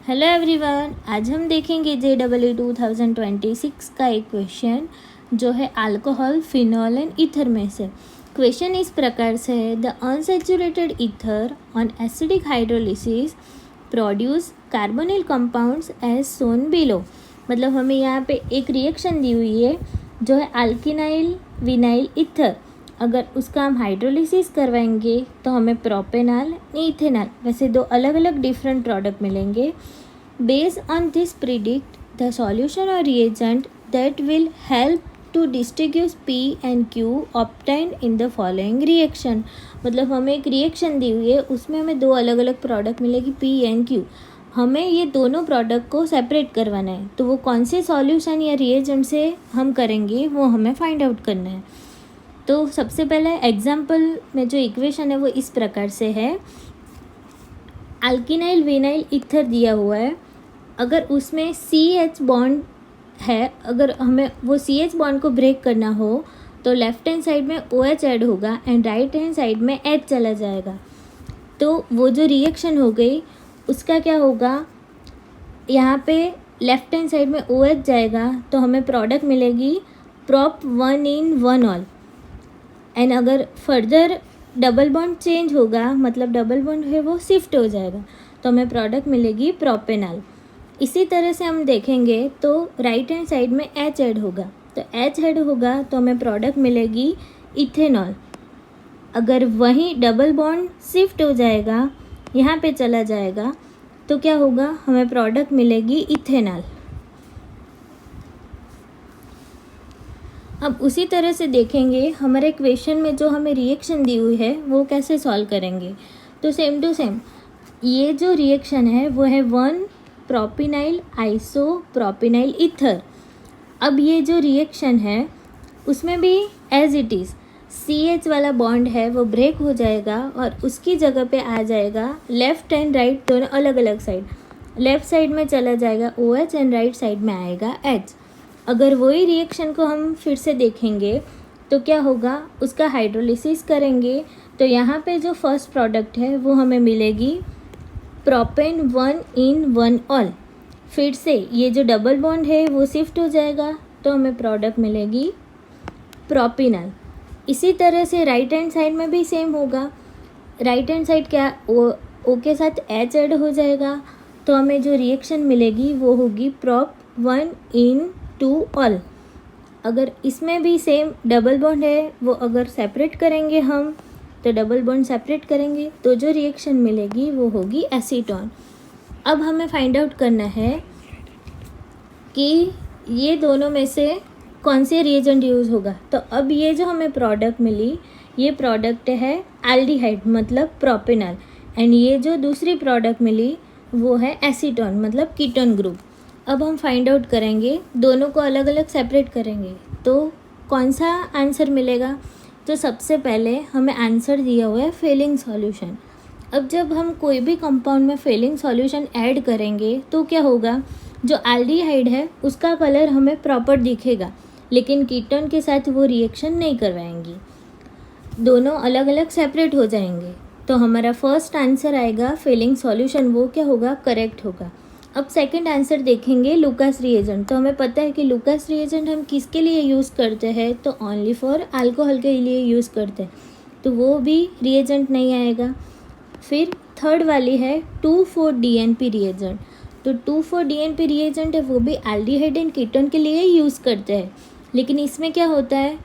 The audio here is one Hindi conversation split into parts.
हेलो एवरीवन, आज हम देखेंगे JEE 2026 का एक क्वेश्चन जो है अल्कोहल, फिनॉल एंड ईथर में से। क्वेश्चन इस प्रकार से है, the unsaturated ether on acidic hydrolysis produce carbonyl compounds as shown below. मतलब हमें यहाँ पे एक रिएक्शन दी हुई है जो है अल्किनाइल विनाइल ईथर। अगर उसका हम हाइड्रोलिसिस करवाएंगे तो हमें प्रोपेनॉल इथेनॉल, वैसे दो अलग अलग डिफरेंट प्रोडक्ट मिलेंगे। Based on this predict the solution और reagent that will help to distinguish P and Q obtained in the following reaction. मतलब हमें एक रिएक्शन दी हुई है, उसमें हमें दो अलग अलग प्रोडक्ट मिलेगी P एंड Q। हमें ये दोनों प्रोडक्ट को सेपरेट करवाना है, तो वो कौन से सॉल्यूशन या रिएजेंट से हम करेंगे वो हमें फाइंड आउट करना है। तो सबसे पहले एग्जाम्पल में जो इक्वेशन है वो इस प्रकार से है, अल्किनाइल विनाइल ईथर दिया हुआ है। अगर उसमें CH बॉन्ड है, अगर हमें वो CH बॉन्ड को ब्रेक करना हो तो लेफ्ट हैंड साइड में OH ऐड होगा एंड राइट हैंड साइड में H चला जाएगा। तो वो जो रिएक्शन हो गई उसका क्या होगा, यहाँ पे लेफ्ट हैंड साइड में OH जाएगा तो हमें प्रोडक्ट मिलेगी prop 1 in 1 ऑल। एंड अगर फर्दर डबल बॉन्ड चेंज होगा, मतलब डबल बॉन्ड है वो शिफ्ट हो जाएगा, तो हमें प्रोडक्ट मिलेगी प्रोपेनॉल। इसी तरह से हम देखेंगे तो राइट हैंड साइड में H ऐड होगा, तो H ऐड होगा तो हमें प्रोडक्ट मिलेगी इथेनॉल। अगर वहीं डबल बॉन्ड शिफ्ट हो जाएगा, यहाँ पे चला जाएगा, तो क्या होगा, हमें प्रोडक्ट मिलेगी इथेनॉल। अब उसी तरह से देखेंगे हमारे क्वेश्चन में जो हमें रिएक्शन दी हुई है वो कैसे सॉल्व करेंगे। तो सेम टू सेम ये जो रिएक्शन है वो है 1 प्रोपिनाइल आइसोप्रोपिनाइल ईथर। अब ये जो रिएक्शन है उसमें भी एज इट इज़ CH वाला बॉन्ड है वो ब्रेक हो जाएगा और उसकी जगह पे आ जाएगा लेफ़्ट एंड राइट दोनों अलग अलग साइड। लेफ़्ट साइड में चला जाएगा OH एंड राइट साइड में आएगा H। अगर वही रिएक्शन को हम फिर से देखेंगे तो क्या होगा, उसका हाइड्रोलिसिस करेंगे तो यहाँ पे जो फर्स्ट प्रोडक्ट है वो हमें मिलेगी प्रोपेन 1 in 1 ऑल। फिर से ये जो डबल बॉन्ड है वो शिफ्ट हो जाएगा तो हमें प्रोडक्ट मिलेगी प्रोपिनॉल। इसी तरह से राइट हैंड साइड में भी सेम होगा। राइट हैंड साइड क्या O के साथ H ऐड हो जाएगा तो हमें जो रिएक्शन मिलेगी वो होगी prop 1 in 2 ऑल। अगर इसमें भी सेम डबल बॉन्ड है वो अगर सेपरेट करेंगे हम तो डबल बॉन्ड सेपरेट करेंगे तो जो रिएक्शन मिलेगी वो होगी एसीटोन। अब हमें फाइंड आउट करना है कि ये दोनों में से कौन से रिएजेंट यूज़ होगा। तो अब ये जो हमें प्रोडक्ट मिली ये प्रोडक्ट है एल्डिहाइड मतलब प्रोपेनॉल, एंड ये जो दूसरी प्रोडक्ट मिली वो है एसीटोन मतलब कीटोन ग्रुप। अब हम फाइंड आउट करेंगे, दोनों को अलग अलग सेपरेट करेंगे तो कौन सा आंसर मिलेगा। तो सबसे पहले हमें आंसर दिया हुआ है फेलिंग सॉल्यूशन। अब जब हम कोई भी कंपाउंड में फेलिंग सॉल्यूशन ऐड करेंगे तो क्या होगा, जो एल्डिहाइड है उसका कलर हमें प्रॉपर दिखेगा, लेकिन कीटोन के साथ वो रिएक्शन नहीं करवाएंगी, दोनों अलग अलग सेपरेट हो जाएंगे। तो हमारा फर्स्ट आंसर आएगा फेलिंग सॉल्यूशन, वो क्या होगा, करेक्ट होगा। अब सेकंड आंसर देखेंगे लुकास रिएजेंट। तो हमें पता है कि लुकास रिएजेंट हम किसके लिए यूज़ करते हैं, तो ओनली फॉर अल्कोहल के लिए यूज़ करते हैं, तो वो भी रिएजेंट नहीं आएगा। फिर थर्ड वाली है 2,4-DNP रिएजेंट। तो 2,4-DNP रिएजेंट है वो भी एल्डिहाइड एंड कीटोन के लिए यूज़ करते हैं, लेकिन इसमें क्या होता है,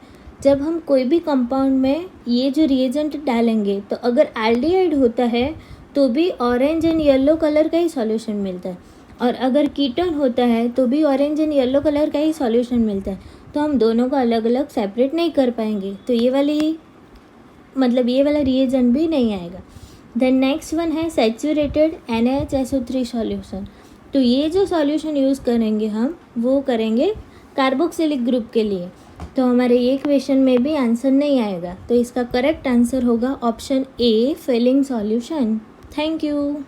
जब हम कोई भी कंपाउंड में ये जो रिएजेंट डालेंगे तो अगर एल्डिहाइड होता है तो भी ऑरेंज एंड येलो कलर का ही सॉल्यूशन मिलता है, और अगर कीटोन होता है तो भी ऑरेंज एंड येलो कलर का ही सॉल्यूशन मिलता है। तो हम दोनों को अलग अलग सेपरेट नहीं कर पाएंगे, तो ये वाला रिएजेंट भी नहीं आएगा। देन नेक्स्ट वन है सैचुरेटेड NaHSO3 सॉल्यूशन। तो ये जो सॉल्यूशन यूज़ करेंगे हम वो करेंगे कार्बोक्सिलिक ग्रुप के लिए, तो हमारे ये क्वेश्चन में भी आंसर नहीं आएगा। तो इसका करेक्ट आंसर होगा option A Fehling solution. Thank you.